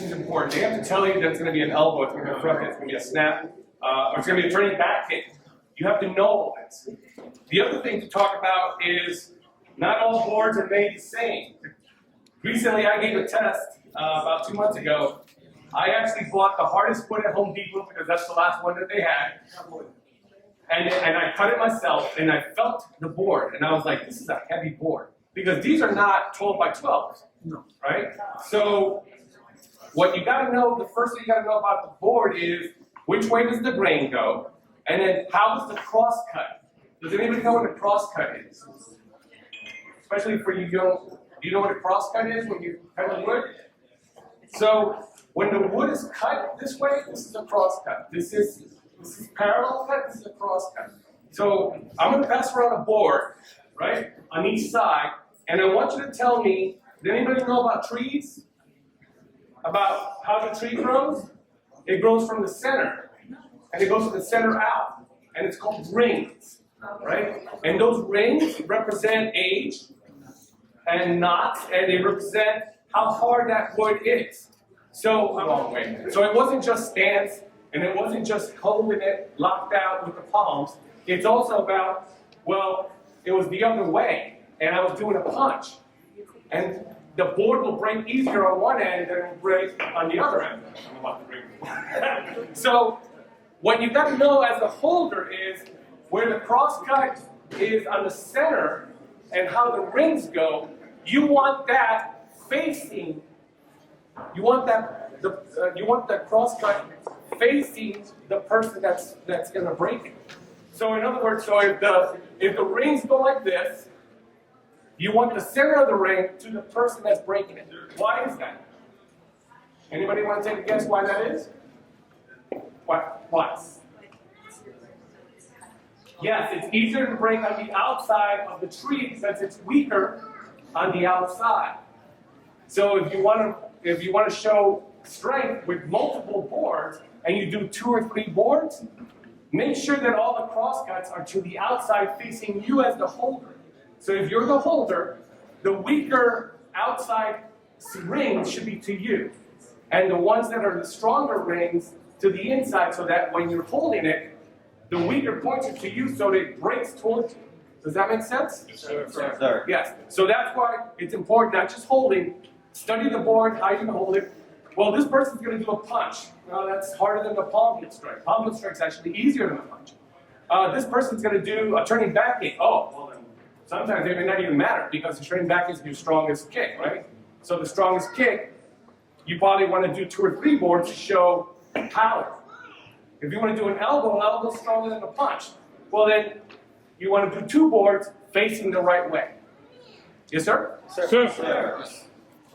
is important. They have to tell you that it's going to be an elbow, it's going to be a front kick, it's going to be a snap, or it's going to be a turning back kick. You have to know all this. The other thing to talk about is not all boards are made the same. Recently, I gave a test about 2 months ago. I actually bought the hardest wood at Home Depot because that's the last one that they had. And I cut it myself, and I felt the board, and I was like, this is a heavy board. Because these are not 12 by 12s, right? So what you gotta know, the first thing you gotta know about the board is which way does the grain go, and then how is the cross cut? Does anybody know what a cross cut is? Especially for you young, do you know what a cross cut is when you cut the wood? So when the wood is cut this way, this is a cross cut. This is parallel cut, this is a cross cut. So I'm gonna pass around a board, right, on each side, and I want you to tell me, does anybody know about trees? About how the tree grows? It grows from the center, and it goes from the center out, and it's called rings, right? And those rings represent age and knots, and they represent how hard that wood is. So it wasn't just stance, and it wasn't just holding it locked out with the palms. It's also about, well, it was the other way, and I was doing a punch. And the board will break easier on one end than it will break on the other end. I'm about to break. So what you got to know as a holder is where the cross cut is on the center and how the rings go. You want that facing. You want that cross cut facing the person that's going to break it. So in other words, so if the rings go like this, you want the center of the ring to the person that's breaking it. Why is that? Anybody want to take a guess why that is? Why? Yes, it's easier to break on the outside of the tree since it's weaker on the outside. So if you want to show strength with multiple boards and you do 2 or 3 boards, make sure that all the cross cuts are to the outside facing you as the holder. So if you're the holder, the weaker outside rings should be to you. And the ones that are the stronger rings to the inside so that when you're holding it, the weaker points are to you so that it breaks towards you. Does that make sense? Yes, sir. Yes. So that's why it's important, not just holding. Study the board, how you can hold it. Well, this person's going to do a punch. Well, that's harder than the palm heel strike. Palm heel strike is actually easier than a punch. This person's going to do a turning back kick. Oh, well then, sometimes it may not even matter because the turning back is your strongest kick, right? So the strongest kick, you probably want to do 2 or 3 boards to show power. If you want to do an elbow's stronger than a punch. Well then, you want to do 2 boards facing the right way. Yes, sir? Sir.